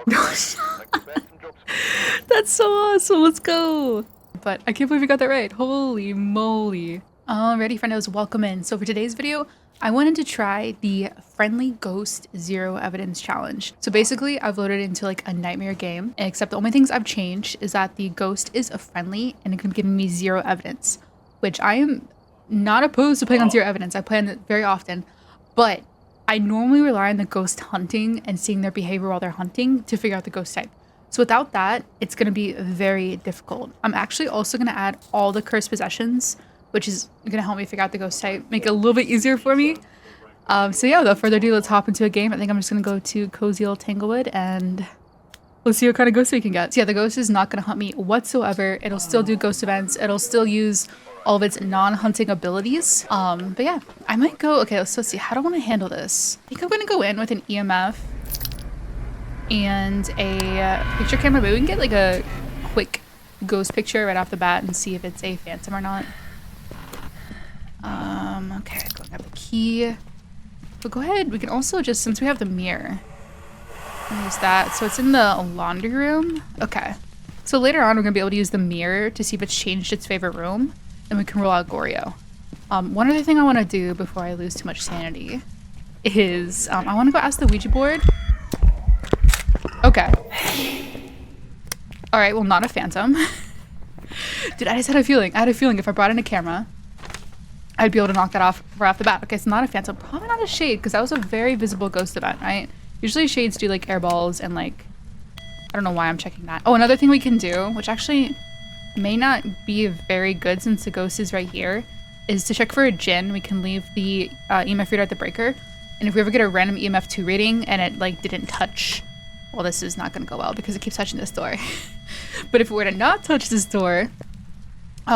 That's so awesome. Let's go. But I can't believe we got that right. Holy moly. Alrighty, friendos, welcome in. So for today's video, I wanted to try the Friendly Ghost Zero Evidence Challenge. So basically, I've loaded into like a nightmare game, except the only things I've changed is that the ghost is a friendly and it can give me zero evidence, which I am not opposed to playing on zero evidence. I play on it very often, but I normally rely on the ghost hunting and seeing their behavior while they're hunting to figure out the ghost type. So without that, it's going to be very difficult. I'm actually also going to add all the cursed possessions, which is going to help me figure out the ghost type, make it a little bit easier for me. So yeah, without further ado, let's hop into a game. I think I'm just going to go to Cozy Old Tanglewood and let's see what kind of ghost we can get. So yeah, the ghost is not going to hunt me whatsoever. It'll still do ghost events. It'll still use all of its non-hunting abilities. But yeah, I might go, okay, let's see. How do I want to handle this? I think I'm going to go in with an EMF and a picture camera. Maybe we can get like a quick ghost picture right off the bat and see if it's a phantom or not. Okay, go grab the key. But go ahead, we can also just, since we have the mirror, use that. So it's in the laundry room. Okay. So later on, we're gonna be able to use the mirror to see if it's changed its favorite room. Then we can roll out Goryo. One other thing I want to do before I lose too much sanity is I want to go ask the Ouija board. Okay. All right, well, not a phantom. Dude, I just had a feeling. I had a feeling if I brought in a camera, I'd be able to knock that off right off the bat. Okay, it's not a phantom. Probably not a shade, because that was a very visible ghost event, right? Usually shades do like air balls and like, I don't know why I'm checking that. Oh, another thing we can do, which actually may not be very good since the ghost is right here, is to check for a djinn. We can leave the EMF reader at the breaker. And if we ever get a random EMF 2 reading and it like didn't touch, well, this is not going to go well because it keeps touching this door. But if it were to not touch this door,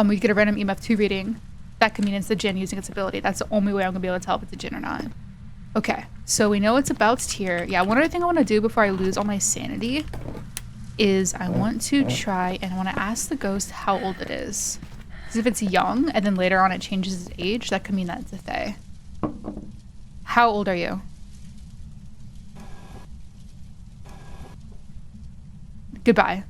we get a random EMF 2 reading. That could mean it's the djinn using its ability. That's the only way I'm going to be able to tell if it's a djinn or not. Okay, so we know it's about here. Yeah, one other thing I want to do before I lose all my sanity is I want to try and I want to ask the ghost how old it is. Because if it's young and then later on it changes its age, that could mean that it's a fae. How old are you? Goodbye.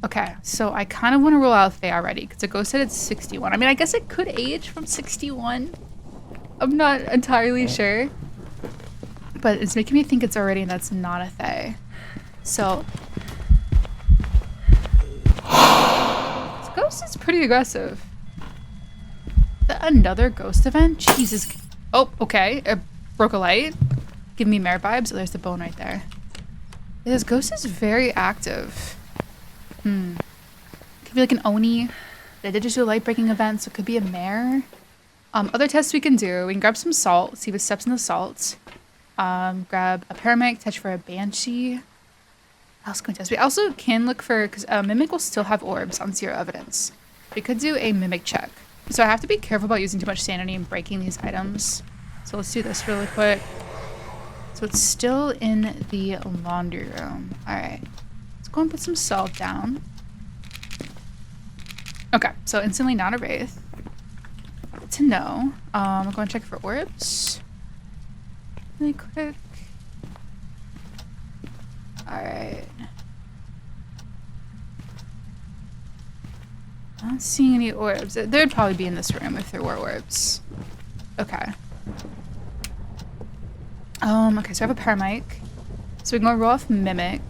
Okay, so I kind of want to rule out fae already because the ghost said it's 61. I mean, I guess it could age from 61. I'm not entirely sure. But it's making me think it's already and that's not a fae. So this ghost is pretty aggressive. Another ghost event? Jesus. Oh, okay. It broke a light. Give me mare vibes. Oh, there's the bone right there. This ghost is very active. Could be like an Oni. They did just do a light breaking event, so it could be a mare. Other tests we can do. We can grab some salt, see if it steps in the salt. Grab a paramedic, touch for a banshee. What else can we test? We also can look for, because mimic will still have orbs on zero evidence. We could do a mimic check. So I have to be careful about using too much sanity and breaking these items. So let's do this really quick. So it's still in the laundry room. All right. Let's go and put some salt down. Okay, so instantly not a wraith. Good to know. I'll go and check for orbs. Really quick. Alright. I don't see any orbs. They'd probably be in this room if there were orbs. Okay. Okay, so I have a paramedic. So we can go roll off Mimic.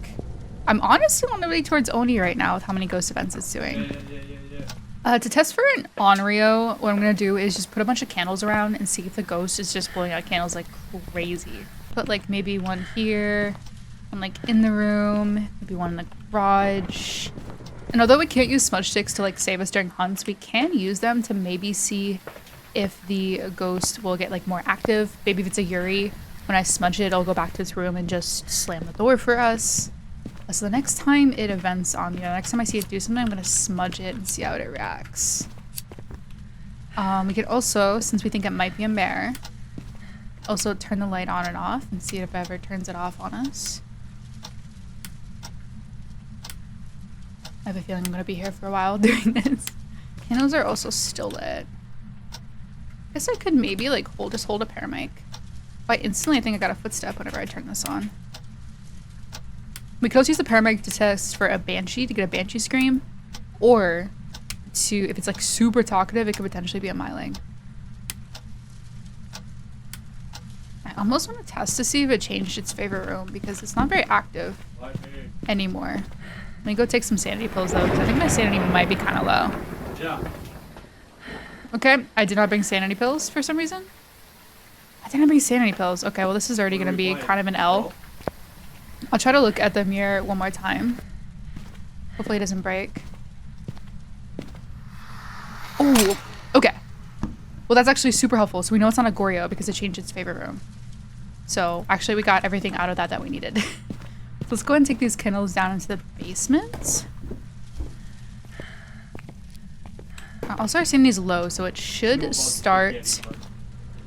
I'm honestly on the way towards Oni right now with how many ghost events it's doing. To test for an Onryo, what I'm gonna do is just put a bunch of candles around and see if the ghost is just blowing out candles like crazy. Put like maybe one here, one like in the room, maybe one in the garage. And although we can't use smudge sticks to like save us during hunts, we can use them to maybe see if the ghost will get like more active. Maybe if it's a Yuri, when I smudge it, it'll go back to its room and just slam the door for us. So the next time it events on me, next time I see it do something, I'm gonna smudge it and see how it reacts. We could also, since we think it might be a mare, also turn the light on and off and see if it ever turns it off on us. I have a feeling I'm gonna be here for a while doing this. Candles are also still lit. I guess I could maybe like just hold a paramedic. But instantly I think I got a footstep whenever I turn this on. We could also use the paramedic to test for a banshee, to get a banshee scream, or to, if it's like super talkative, it could potentially be a myling. I almost want to test to see if it changed its favorite room because it's not very active anymore. Let me go take some sanity pills though, because I think my sanity might be kind of low. Yeah. Okay, I did not bring sanity pills for some reason. I didn't bring sanity pills. Okay, well this is already going to be kind of an L. I'll try to look at the mirror one more time. Hopefully it doesn't break. Oh, okay. Well, that's actually super helpful. So we know it's not a Goryo because it changed its favorite room. So actually we got everything out of that we needed. So let's go ahead and take these candles down into the basement. Also our sanity is low, so it should start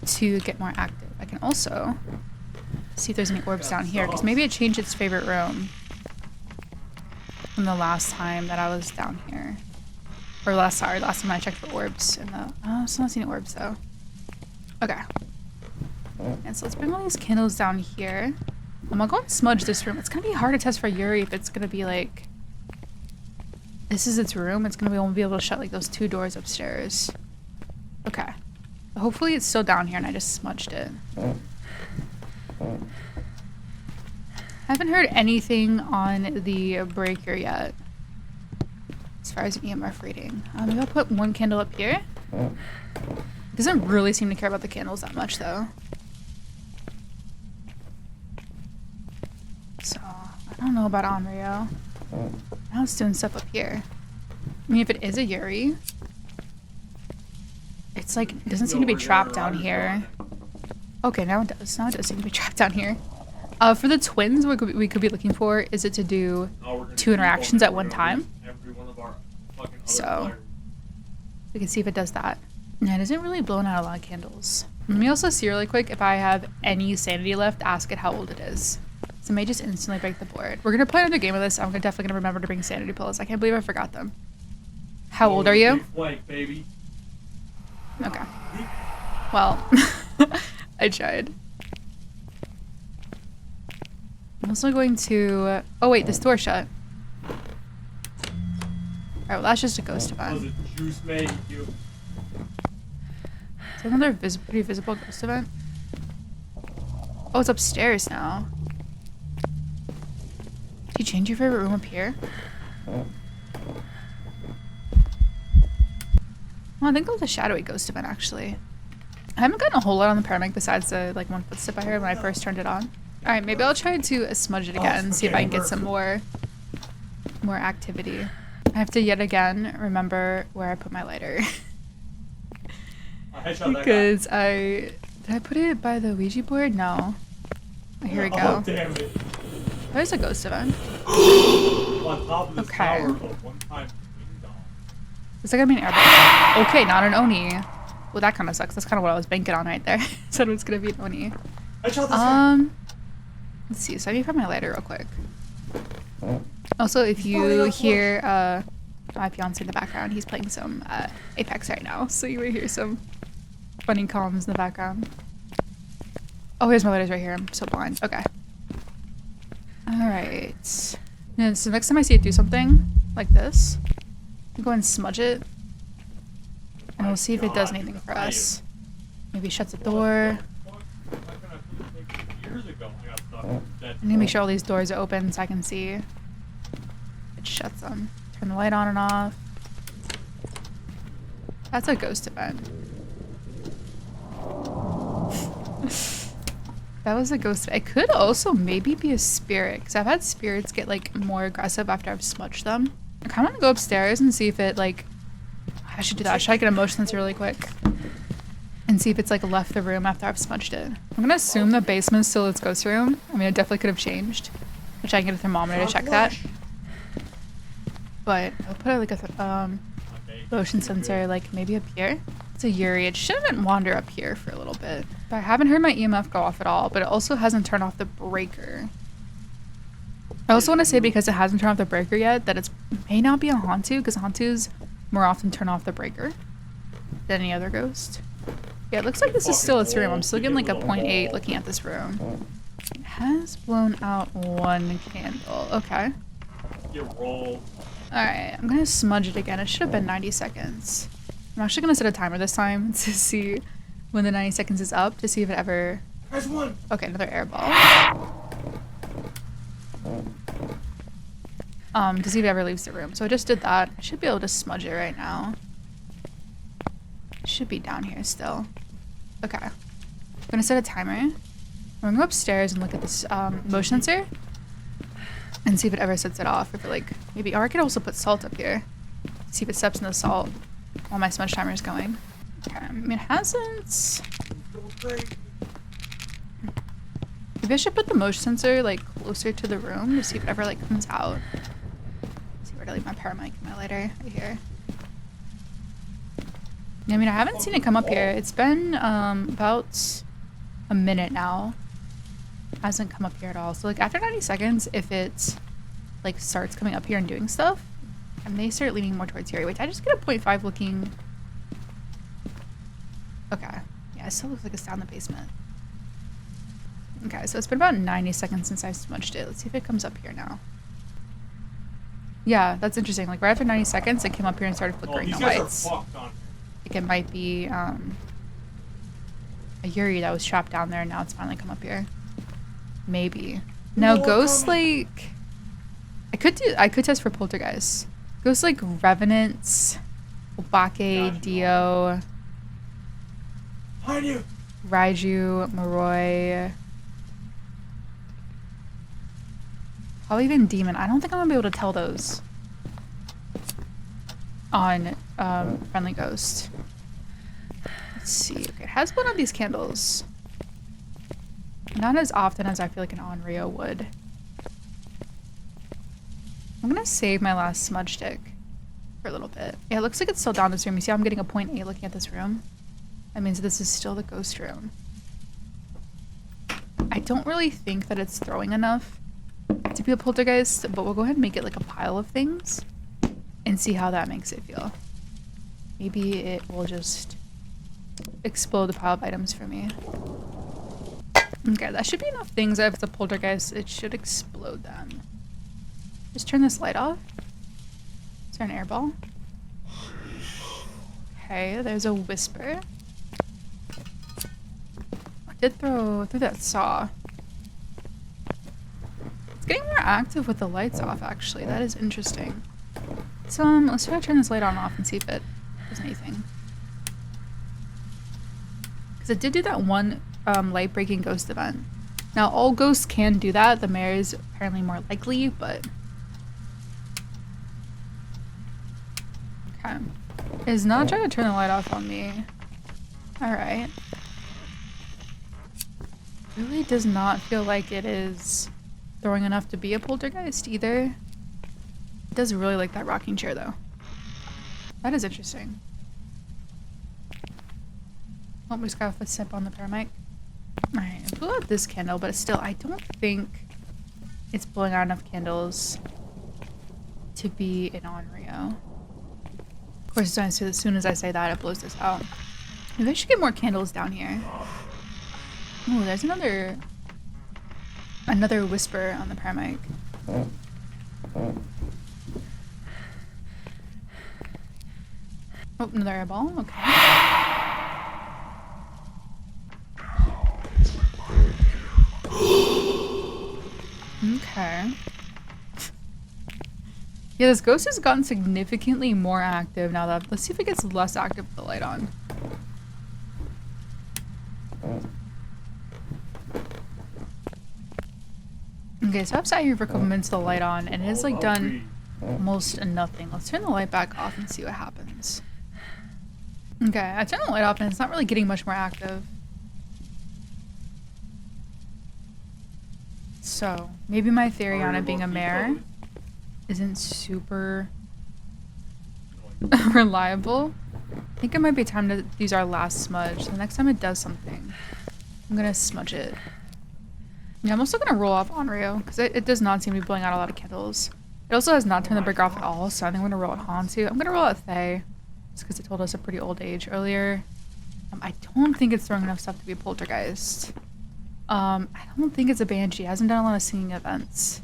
to get more active. I can also see if there's any orbs down here, because maybe it changed its favorite room from the last time that I was down here. Or last time I checked for orbs in the... Oh, still not seeing orbs though. Okay. And so let's bring all these candles down here. I'm gonna go and smudge this room. It's gonna be hard to test for Yuri if it's gonna be like... This is its room. It's gonna be only be able to shut like those 2 doors upstairs. Okay. Hopefully it's still down here and I just smudged it. I haven't heard anything on the breaker yet. As far as an EMF reading. Maybe I'll put 1 candle up here. It doesn't really seem to care about the candles that much though. So, I don't know about Onryo. Now it's doing stuff up here. I mean, if it is a Yuri, it's like, it doesn't seem to be trapped down here. Okay, now it does. Now it does seem to be trapped down here. For the twins, what we could be looking for is it to do 2 interactions at one time. So, we can see if it does that. Yeah, it isn't really blowing out a lot of candles. Let me also see really quick if I have any sanity left, ask it how old it is. So it may just instantly break the board. We're going to play another game of this. I'm definitely going to remember to bring sanity pills. I can't believe I forgot them. How old are you? Baby. Okay. Well, I tried. I'm also going to... Oh wait, this door shut. Alright, well that's just a ghost event. Is there another pretty visible ghost event? Oh, it's upstairs now. Did you change your favorite room up here? Well, I think that was a shadowy ghost event, actually. I haven't gotten a whole lot on the paramedic besides the, like, 1 footstep I heard when I first turned it on. Alright, maybe I'll try to smudge it again and see if I can get some more activity. I have to yet again remember where I put my lighter. Because did I put it by the Ouija board? No. Oh, here we go. Damn it. There's a ghost event. Okay. Is that gonna be an airbag? Okay, not an Oni. Well, that kind of sucks. That's kind of what I was banking on right there. Said it was gonna be an Oni. Let's see. So I need to find my lighter real quick. Also, if you hear my fiance in the background, he's playing some Apex right now, so you will hear some funny comms in the background. Oh, here's my lighters right here. I'm so blind. Okay. Alright. And so next time I see it do something like this, I'll go and smudge it. And we'll see if it does anything for us. Maybe it shuts a door. I need to make sure all these doors are open so I can see it shuts them. Turn the light on and off. That's a ghost event. That was a ghost. It could also maybe be a spirit, because I've had spirits get like more aggressive after I've smudged them. I kind of want to go upstairs and see if it like... I should do that. Should I get a motion sensor really quick? And see if it's like left the room after I've smudged it. I'm gonna assume the basement's still its ghost room. I mean, it definitely could have changed. Which I can get a thermometer to check that. But I'll put like a motion sensor like maybe up here. It's a Yuri. It shouldn't wander up here for a little bit. But I haven't heard my EMF go off at all, but it also hasn't turned off the breaker. I also want to say, because it hasn't turned off the breaker yet, that it may not be a Hantu, because Hantus more often turn off the breaker than any other ghost. Yeah, it looks like this is still its room. I'm still getting like a 0.8 looking at this room. It has blown out one candle. Okay. You roll. Alright, I'm gonna smudge it again. It should have been 90 seconds. I'm actually gonna set a timer this time to see when the 90 seconds is up to see if it ever... There's one. Okay, another air ball. To see if it ever leaves the room. So I just did that. I should be able to smudge it right now. It should be down here still. Okay. I'm gonna set a timer. I'm gonna go upstairs and look at this motion sensor and see if it ever sets it off. If it like maybe, or I could also put salt up here. See if it steps in the salt while my smudge timer is going. Okay, I mean, it hasn't. Maybe I should put the motion sensor like closer to the room to see if it ever like comes out. Let's see where to leave my power mic and my lighter right here. I mean, I haven't seen it come up here. It's been about a minute now. It hasn't come up here at all. So like after 90 seconds, if it like starts coming up here and doing stuff, I may start leaning more towards here. Wait, I just get a 0.5 looking. Okay. Yeah, it still looks like it's down the basement. Okay, so it's been about 90 seconds since I smudged it. Let's see if it comes up here now. Yeah, that's interesting. Like right after 90 seconds, it came up here and started flickering the lights. Like it might be a Yuri that was trapped down there and now it's finally come up here. Maybe. Now ghosts like I could test for poltergeists. Ghosts like revenants, Obake, Dio, Raiju, Moroi. Probably even demon. I don't think I'm gonna be able to tell those on friendly ghost. Let's see. Okay, it has one of these candles. Not as often as I feel like an Onryo would. I'm gonna save my last smudge stick for a little bit. Yeah, it looks like it's still down this room. You see how I'm getting a 0.8 looking at this room? That means this is still the ghost room. I don't really think that it's throwing enough to be a poltergeist, but we'll go ahead and make it like a pile of things and see how that makes it feel. Maybe it will just explode the pile of items for me. Okay, that should be enough things. If it's a poltergeist, it should explode them. Just turn this light off. Is there an air ball? Okay, there's a whisper. I did throw through that saw. It's getting more active with the lights off, actually. That is interesting. So, let's try to turn this light on and off and see if it does anything. Because it did do that one light-breaking ghost event. Now, all ghosts can do that. The mayor is apparently more likely, but... Okay. It's not trying to turn the light off on me. Alright. Really does not feel like it is throwing enough to be a poltergeist either. It does really like that rocking chair though. That is interesting. Oh, we just got a footstep on the paramedic. Alright, I blew out this candle, but still, I don't think it's blowing out enough candles to be an Onryo. Of course, as soon as I say that, it blows this out. Maybe I should get more candles down here. Oh, there's another whisper on the paramedic. Oh, another airball. Okay. Okay. Yeah, this ghost has gotten significantly more active now that. Let's see if it gets less active with the light on. Okay, so I've sat here for a couple minutes with the light on, and it has like done almost nothing. Let's turn the light back off and see what happens. Okay, I turned the light off and it's not really getting much more active. So, maybe my theory on it being a mare isn't super reliable. I think it might be time to use our last smudge. The next time it does something, I'm gonna smudge it. Yeah, I'm also gonna roll off Onryo because it does not seem to be blowing out a lot of candles. It also has not turned the breaker off at all, so I think I'm gonna roll it Hansu. I'm gonna roll out Thay, just because it told us a pretty old age earlier. I don't think it's throwing enough stuff to be a poltergeist. I don't think it's a banshee. It hasn't done a lot of singing events.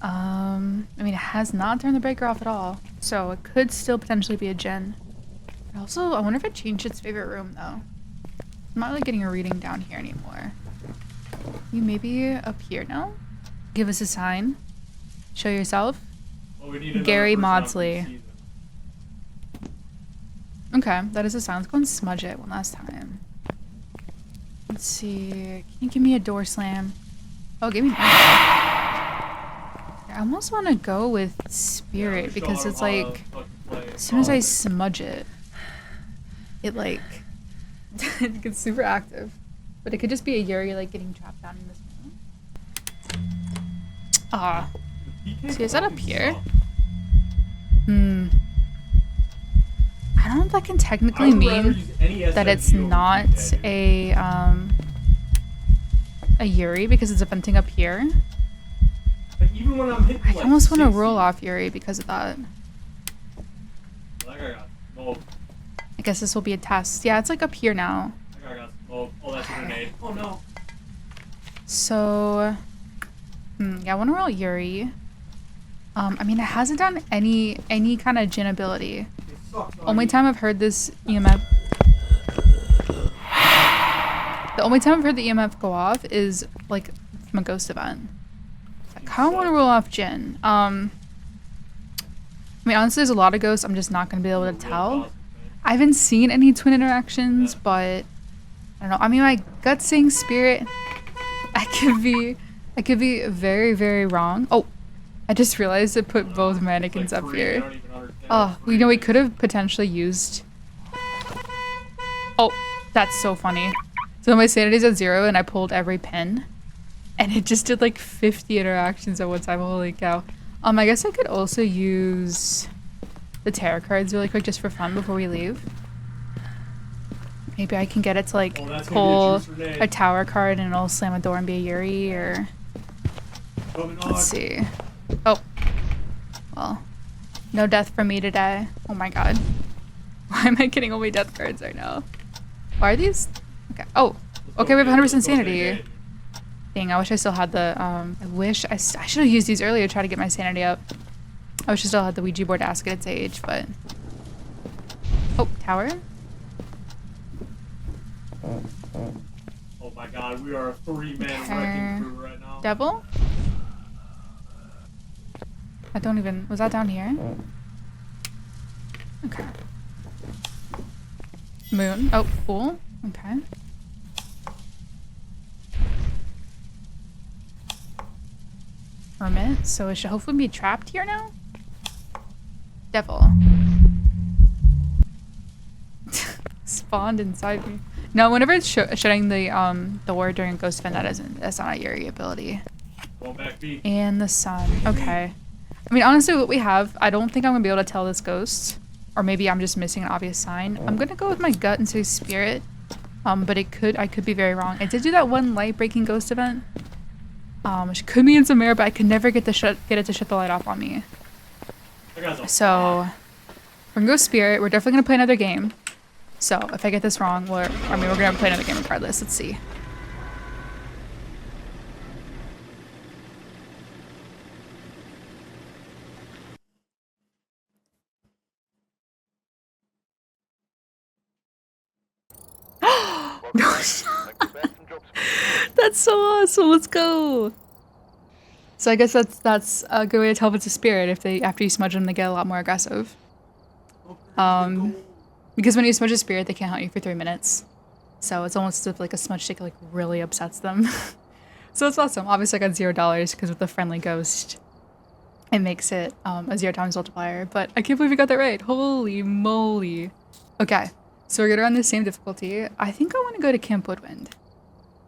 I mean, it has not turned the breaker off at all, so it could still potentially be a Jinn. But also, I wonder if it changed its favorite room, though. I'm not really getting a reading down here anymore. You may be up here now? Give us a sign. Show yourself. Well, we need Gary another person on Maudsley. each season. Okay, that is a sign. Let's go and smudge it one last time. Let's see. Can you give me a door slam? Oh, give me that. I almost want to go with spirit Yeah, because show it's them how like to fucking play. as soon as I smudge it, it like it gets super active. But it could just be a Yuri like getting trapped down in this room. Ah. See, is that up here? I don't know if that can technically mean that it's not a Yuri because it's venting up here. Like, even when I'm hitting, I like, almost want to 60, roll off Yuri because of that. That guy got smoked. I guess this will be a test. Yeah, it's like up here now. That guy got smoked. Oh, that's a grenade. Oh no. So, yeah, I want to roll Yuri. I mean, it hasn't done any kind of Jinn ability. It sucks, Only time I've heard this EMF. The only time I've heard the EMF go off is like from a ghost event. I kind of want to roll off Jinn. I mean, honestly, there's a lot of ghosts I'm just not going to be able to tell. I haven't seen any twin interactions, but I don't know. I mean, my gut's saying spirit. I could be very, very wrong. Oh, I just realized it put both mannequins up here. Oh, you know, we could have potentially used... Oh, that's so funny. So my sanity's at 0 and I pulled every pin. And it just did like 50 interactions at one time. Holy cow. I guess I could also use the tarot cards really quick just for fun before we leave. Maybe I can get it to like pull a tower card and it'll slam a door and be a Yuri, or... Let's see. Oh. Well, no death for me today. Oh my god. Why am I getting only death cards right now? Why are these? Okay. Oh. Okay, we have 100% sanity. Dang, I wish I still had the, I wish I should have used these earlier to try to get my sanity up. I wish I still had the Ouija board to ask it its age, but... Oh, tower? Oh my god, we are a 3-man wrecking crew right now. Devil? I don't even... Was that down here? Okay. Moon. Oh, fool. Okay. Hermit. So it should hopefully be trapped here now? Devil. Spawned inside me. No, whenever it's shutting the door during a ghost event, that's not a Yuri ability. And the sun. Okay. I mean, honestly, what we have, I don't think I'm gonna be able to tell this ghost. Or maybe I'm just missing an obvious sign. I'm gonna go with my gut and say spirit. But I could be very wrong. I did do that one light breaking ghost event. Which could be in some mirror, but I could never get it to shut the light off on me. So we're gonna go spirit. We're definitely gonna play another game. So if I get this wrong, we're gonna play another game regardless. Let's see. That's so awesome. Let's go. So I guess that's a good way to tell if it's a spirit. If after you smudge them, they get a lot more aggressive. Because when you smudge a spirit, they can't hunt you for 3 minutes. So it's almost as if like a smudge stick like really upsets them. So it's awesome. Obviously I got $0 because with the friendly ghost, it makes it a 0 times multiplier. But I can't believe we got that right. Holy moly. Okay, so we're gonna run the same difficulty. I think I want to go to Camp Woodwind.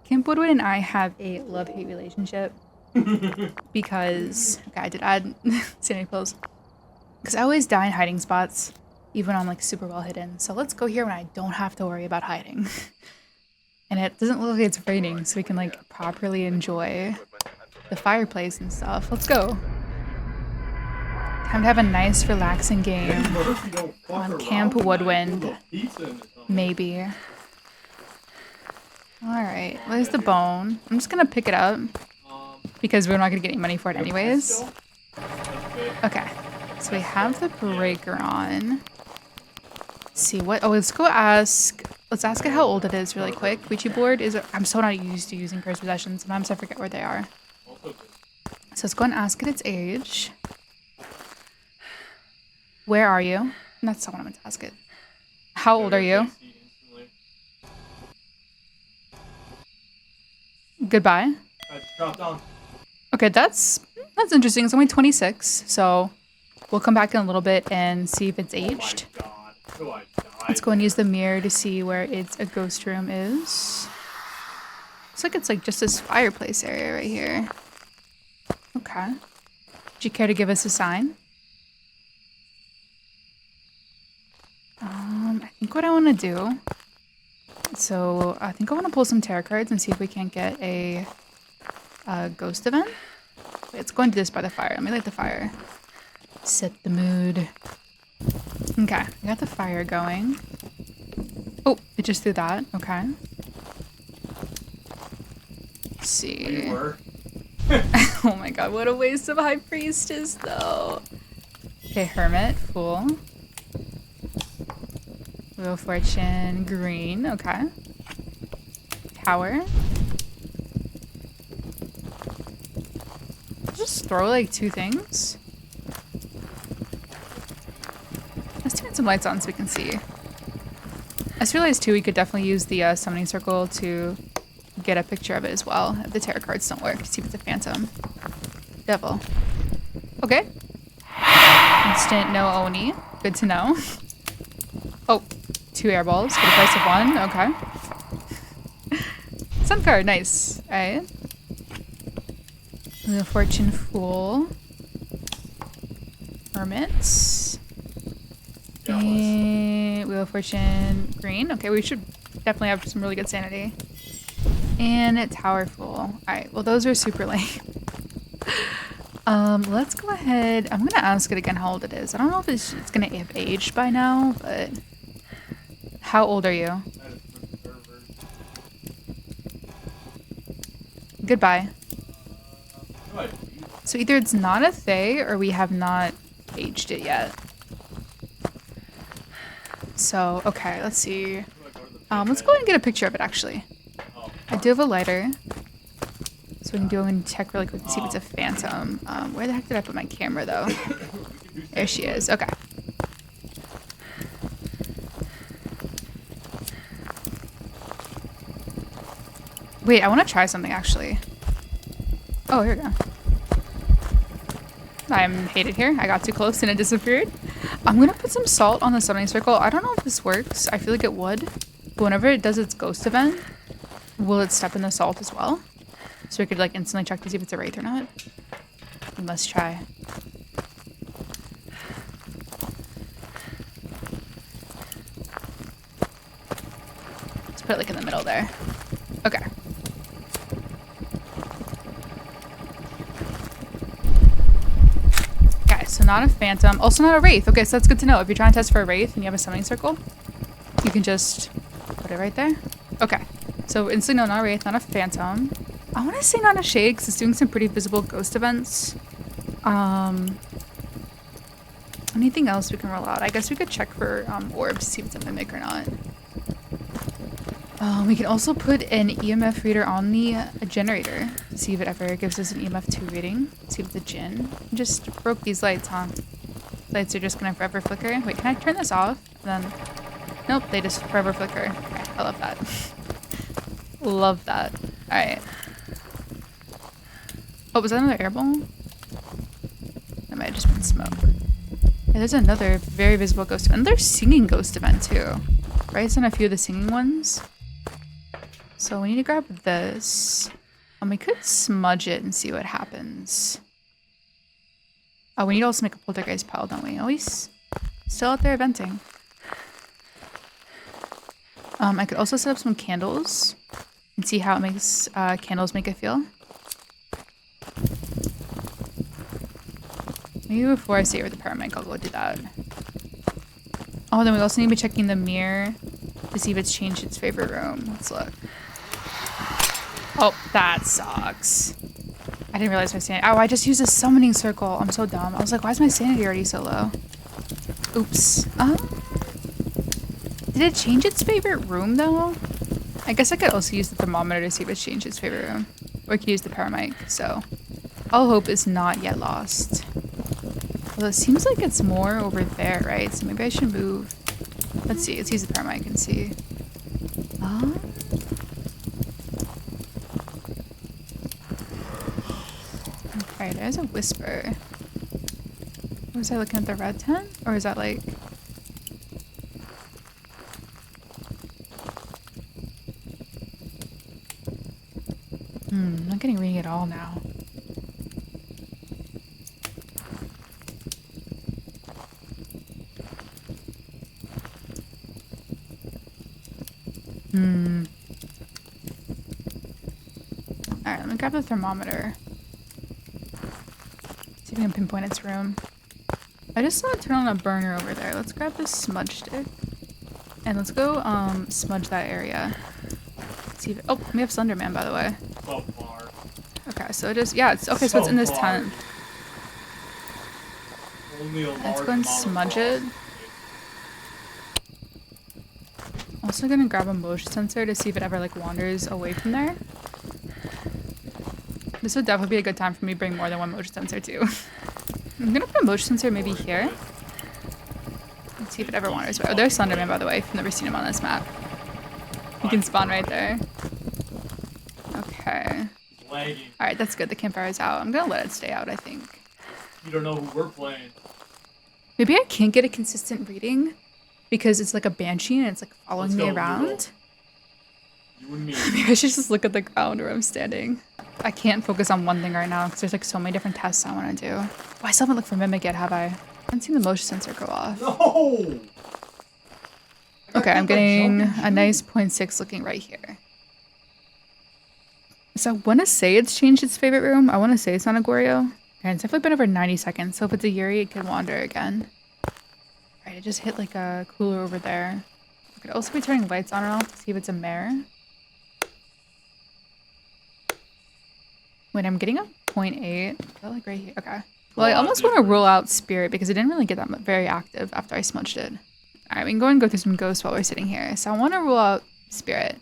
Camp Woodwind and I have a love-hate relationship. Because, okay, I did add sanity pills. Because I always die in hiding spots, even when I'm like super well hidden. So let's go here when I don't have to worry about hiding. And it doesn't look like it's raining, so we can like properly enjoy the fireplace and stuff. Let's go. Time to have a nice relaxing game on Camp Woodwind. Maybe. Alright, where's the bone? I'm just gonna pick it up because we're not gonna get any money for it anyways. Okay, so we have the breaker on. Let's see what, oh, let's go ask, let's ask it how old it is really quick. Ouija board is, I'm so not used to using cursed possessions. Sometimes I forget where they are. So let's go and ask it its age. Where are you? That's not what I meant to ask it. How old are you? Goodbye. Okay, that's interesting. It's only 26, so we'll come back in a little bit and see if it's aged. Let's go and use the mirror to see where its a ghost room is. Looks like it's like just this fireplace area right here. Okay. Would you care to give us a sign? I think what I want to do. So I think I want to pull some tarot cards and see if we can't get a ghost event. Wait, let's go and do this by the fire. Let me light the fire. Set the mood. Okay, we got the fire going. Oh, it just threw that. Okay. Let's see. Oh my god, what a waste of High Priestess, though. Okay, Hermit, Fool. Wheel of Fortune, Green. Okay. Tower. Just throw like 2 things. Let's turn some lights on so we can see. I just realized too we could definitely use the summoning circle to get a picture of it as well if the tarot cards don't work. See if it's a phantom. Devil. Okay. Instant no Oni. Good to know. Oh, 2 air balls for the price of 1. Okay. Sun card, nice. Alright. Wheel of Fortune, Fool. Hermits. And Wheel of Fortune, Green. Okay, we should definitely have some really good sanity. And a Tower, Fool. Alright, well those are super lame. Let's go ahead. I'm gonna ask it again how old it is. I don't know if it's gonna have aged by now, but how old are you? Goodbye. So either it's not a Fae or we have not aged it yet. So, okay, let's see. Let's go ahead and get a picture of it actually. I do have a lighter. So we can go and check really quick to see if it's a phantom. Where the heck did I put my camera though? There she is. Okay. Wait, I want to try something actually. Oh, here we go. I'm hated here. I got too close and it disappeared. I'm going to put some salt on the summoning circle. I don't know if this works. I feel like it would. But whenever it does its ghost event, will it step in the salt as well? So we could like instantly check to see if it's a wraith or not. We must try. Let's put it like in the middle there. Okay. Okay, so not a phantom. Also not a wraith. Okay, so that's good to know. If you're trying to test for a wraith and you have a summoning circle, you can just put it right there. Okay. So instantly no, not a wraith, not a phantom. I want to say not a shade because it's doing some pretty visible ghost events. Anything else we can roll out? I guess we could check for orbs to see if it's a mimic or not. We can also put an EMF reader on the generator to see if it ever gives us an EMF 2 reading. See if it's a djinn. Just broke these lights, huh? Lights are just gonna forever flicker. Wait, can I turn this off? Then, nope, they just forever flicker. Okay, I love that. Love that. All right. Oh, was that another airball? That might have just been smoke. Yeah, there's another very visible ghost event. Another singing ghost event too. Right, it's on a few of the singing ones. So we need to grab this. We could smudge it and see what happens. Oh, we need to also make a poltergeist pile, don't we? Oh, he's still out there venting. I could also set up some candles and see how it makes candles make it feel. Maybe before I say with the paramedic, I'll go do that. Oh, then we also need to be checking the mirror to see if it's changed its favorite room. Let's look. Oh, that sucks. I didn't realize my sanity. Oh, I just used a summoning circle. I'm so dumb. I was like, why is my sanity already so low? Oops. Did it change its favorite room though? I guess I could also use the thermometer to see if it's changed its favorite room. Or I could use the paramic, so. All hope is not yet lost. Well, it seems like it's more over there, right? So maybe I should move. Let's see. Let's use the paramic and see. Okay, there's a whisper. Was I looking at the red tent? Or is that like... I'm not getting reading at all now. Alright, let me grab the thermometer. See if we can pinpoint its room. I just saw it turn on a burner over there. Let's grab this smudge stick. And let's go smudge that area. See if oh, we have Slenderman, by the way. So far. Okay, so it is yeah, it's okay, so it's in this tent. Only a Let's large go and amount of smudge frost. it. Also gonna grab a motion sensor to see if it ever like wanders away from there. This would definitely be a good time for me to bring more than one motion sensor too. I'm gonna put a motion sensor maybe here. Let's see if it ever wanders away. Oh, there's Slenderman, by the way. I've never seen him on this map. He can spawn right there. Okay. Alright, that's good. The campfire is out. I'm gonna let it stay out, I think. You don't know who we're playing. Maybe I can't get a consistent reading because it's like a banshee and it's like following me around. You and me. Maybe I should just look at the ground where I'm standing. I can't focus on one thing right now because there's like so many different tests I want to do. Oh, I still haven't looked for Mimic yet, have I? I haven't seen the motion sensor go off. No! Okay, I'm getting a nice 0.6 looking right here. So I want to say it's changed its favorite room. I want to say it's not a Goryo. And it's definitely been over 90 seconds, so if it's a Yuri, it could wander again. Alright, it just hit like a cooler over there. I could also be turning lights on and off to see if it's a mare. Wait, I'm getting a 0.8. Is that like right here? Okay. Well, I almost want to rule out Spirit because it didn't really get that very active after I smudged it. Alright, we can go and go through some ghosts while we're sitting here. So I want to rule out Spirit.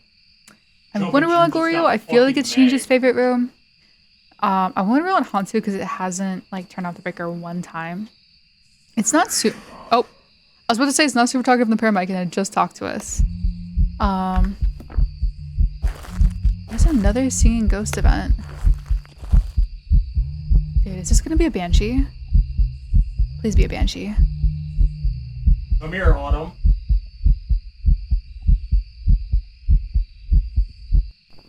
I want to rule out Goryo. I feel like it's changed its favorite room. I want to rule out Hantu because it hasn't like turned off the breaker one time. It's not super... Oh! I was about to say it's not super talkative in the paramic and it just talked to us. There's another singing ghost event. Dude, is this gonna be a banshee? Please be a banshee. Come here, Autumn.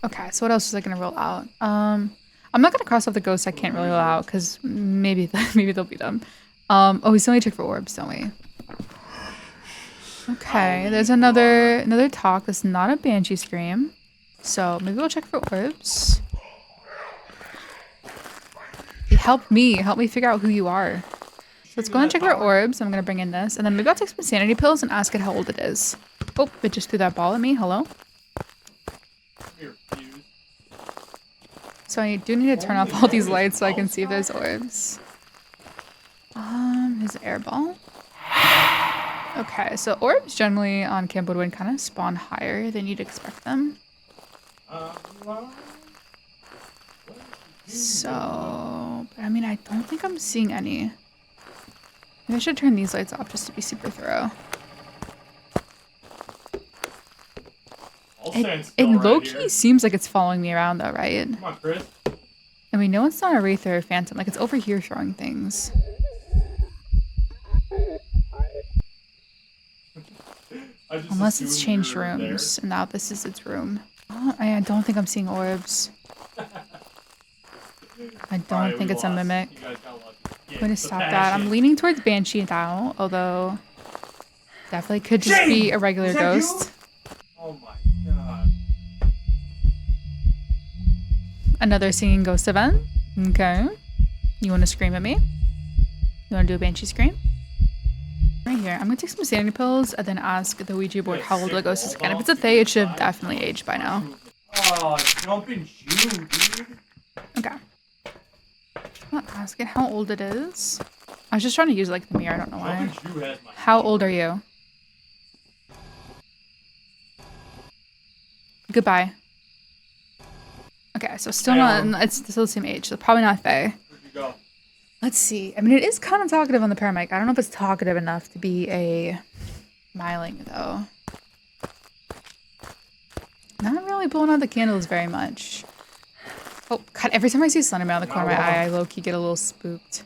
Okay, so what else was I gonna roll out? I'm not gonna cross off the ghosts I can't really roll out because maybe they'll be them. Oh, we still need to check for orbs, don't we? Okay, there's another talk that's not a banshee scream. So maybe we'll check for orbs. Help me figure out who you are. So let's go and check for orbs. I'm gonna bring in this, and then maybe I'll take some sanity pills and ask it how old it is. Oh, it just threw that ball at me. Hello. So I do need to turn off all these lights so I can see if there's orbs. There's an air ball. Okay, so orbs generally on Camp Woodwind kind of spawn higher than you'd expect them. So, but I mean, I don't think I'm seeing any. Maybe I should turn these lights off just to be super thorough. It low-key seems like it's following me around though, right? Come on, Chris. And we know it's not a Wraith or a Phantom. Like, it's over here throwing things. Unless it's changed rooms, and now this is its room. Oh, I don't think I'm seeing orbs. I don't think it's a Mimic. I'm going to stop that. I'm leaning towards Banshee now, although definitely could just be a regular ghost. Oh my god. Another singing ghost event. Okay. You want to scream at me? You want to do a Banshee scream? Right here. I'm going to take some sanity pills and then ask the Ouija board how old the ghost is again. If it's a Thay, it should have definitely aged by now. Oh, jumping Jew, dude. Okay. I'm not asking how old it is. I was just trying to use like the mirror. I don't know why. Jumping Jew has my How number. old are you? Goodbye. Okay, so still not. It's still the same age. So probably not Faye. Where'd you go? Let's see. I mean, it is kind of talkative on the paramedic. I don't know if it's talkative enough to be a Myling, though. Not really blowing out the candles very much. Oh, God. Every time I see Slenderman out of the corner of my eye, I low-key get a little spooked.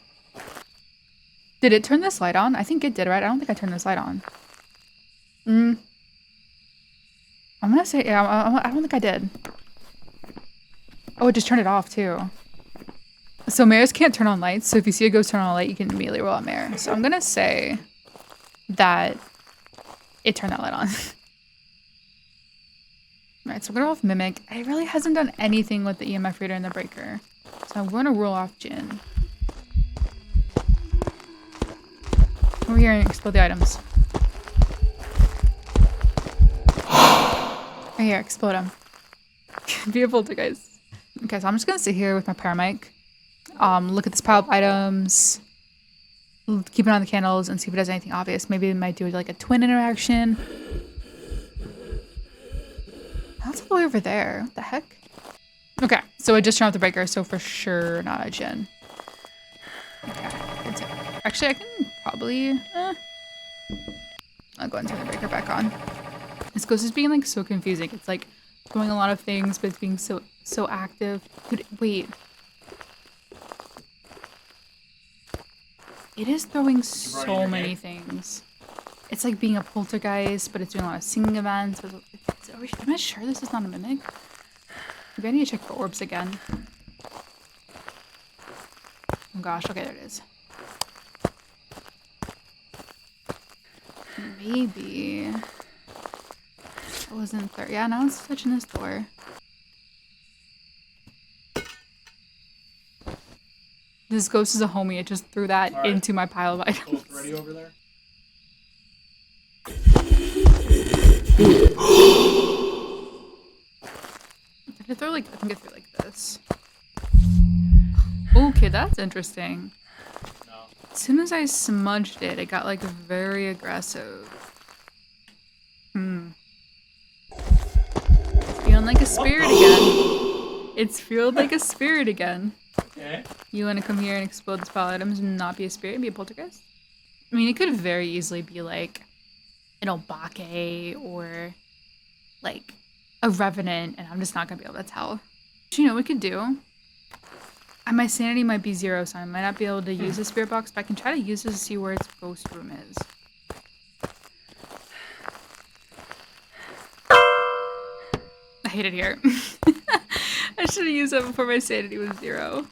Did it turn this light on? I think it did, right? I don't think I turned this light on. I'm gonna say, yeah, I don't think I did. Oh, it just turned it off, too. So mares can't turn on lights, so if you see a ghost turn on a light, you can immediately roll out mare. So I'm gonna say that it turned that light on. Alright, so we're gonna roll off Mimic. It really hasn't done anything with the EMF reader and the breaker. So I'm gonna roll off Jinn. Over here and explode the items. Right here, explode them. Be a poltergeist. Okay, so I'm just gonna sit here with my paramic. Look at this pile of items. Keep an eye on the candles and see if it does anything obvious. Maybe it might do like a twin interaction. That's all the way over there. What the heck? Okay, so I just turned off the breaker, so for sure not a Jinn. Okay, actually I can probably... I'll go and turn the breaker back on. This ghost is being like so confusing. It's like doing a lot of things, but it's being so active. Dude, wait. It is throwing so many things. It's like being a poltergeist, but it's doing a lot of singing events. Am I sure this is not a mimic? Maybe I need to check for orbs again. Oh gosh, okay, there it is. Maybe. It wasn't there. Yeah, now it's touching this door. This ghost is a homie. It just threw that into my pile of items. Ghost ready over there? Did it throw like, I think it threw like this. Okay, that's interesting. No. As soon as I smudged it, it got like very aggressive. Feeling like a spirit again. It's feeling like a spirit again. Okay. You want to come here and explode this pile of items and not be a spirit and be a poltergeist? I mean, it could very easily be like an Obake or like a revenant, and I'm just not going to be able to tell. But you know what we could do? My sanity might be 0, so I might not be able to use the spirit box, but I can try to use it to see where its ghost room is. I hate it here. I should have used that before my sanity was 0.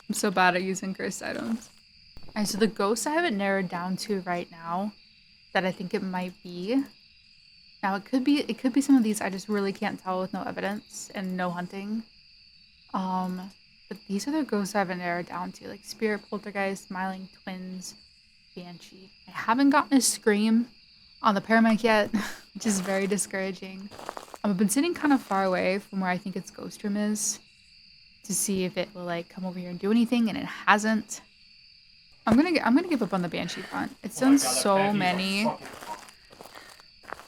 I'm so bad at using cursed items. Alright, so the ghost I have it narrowed down to right now that I think it might be. Now it could be some of these I just really can't tell with no evidence and no hunting. But these are the ghosts I have it narrowed down to, like spirit, poltergeist, myling, twins, banshee. I haven't gotten a scream on the paramedic yet, which is very discouraging. I've been sitting kind of far away from where I think its ghost room is to see if it will like come over here and do anything, and it hasn't. I'm gonna give up on the banshee front. It's done so many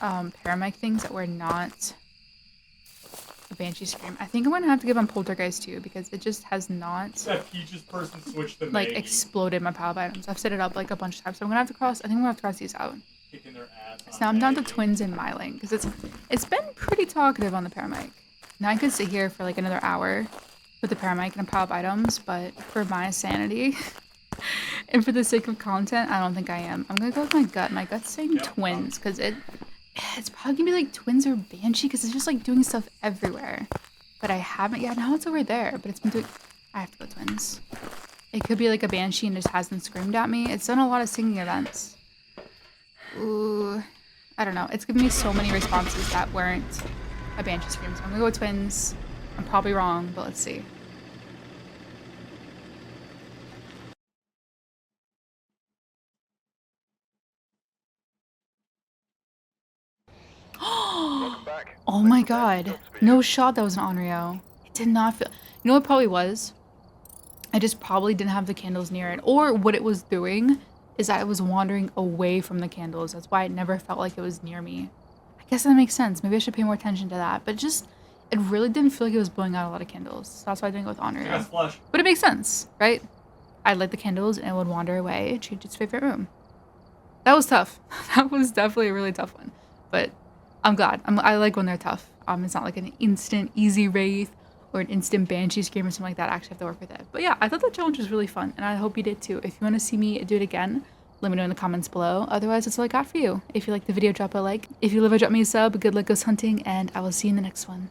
paramedic things that were not a banshee scream. I think I'm gonna have to give on poltergeist too, because it just has not That Peaches person switched the like Maggie. exploded my pile of items. I've set it up like a bunch of times, so I'm gonna have to cross. I think I'm gonna have to cross these out. Kicking their ass. So now I'm down to twins and myling, because it's been pretty talkative on the paramedic. Now I could sit here for like another hour with the paramedic and a pile of items, but for my sanity and for the sake of content, I don't think I am. I'm gonna go with my gut. My gut's saying twins, because it's probably gonna be like twins or banshee, because it's just like doing stuff everywhere. But I haven't. Yeah, now it's over there, but it's been doing. I have to go twins. It could be like a banshee and just hasn't screamed at me. It's done a lot of singing events. Ooh, I don't know. It's given me so many responses that weren't a banshee scream. So I'm gonna go with twins. I'm probably wrong, but let's see. Oh my god. No shot that was an Onryo. It did not feel... You know what it probably was? I just probably didn't have the candles near it. Or what it was doing is I was wandering away from the candles. That's why it never felt like it was near me. I guess that makes sense. Maybe I should pay more attention to that. But just... It really didn't feel like it was blowing out a lot of candles. So that's why I didn't go with Onryo. Gas flush. But it makes sense, right? I'd light the candles and it would wander away and change its favorite room. That was tough. That was definitely a really tough one. But I'm glad. I like when they're tough. It's not like an instant easy wraith or an instant banshee scream or something like that. I actually have to work with it. But yeah, I thought the challenge was really fun and I hope you did too. If you want to see me do it again, let me know in the comments below. Otherwise, that's all I got for you. If you liked the video, drop a like. If you live, drop me a sub. Good luck ghost hunting and I will see you in the next one.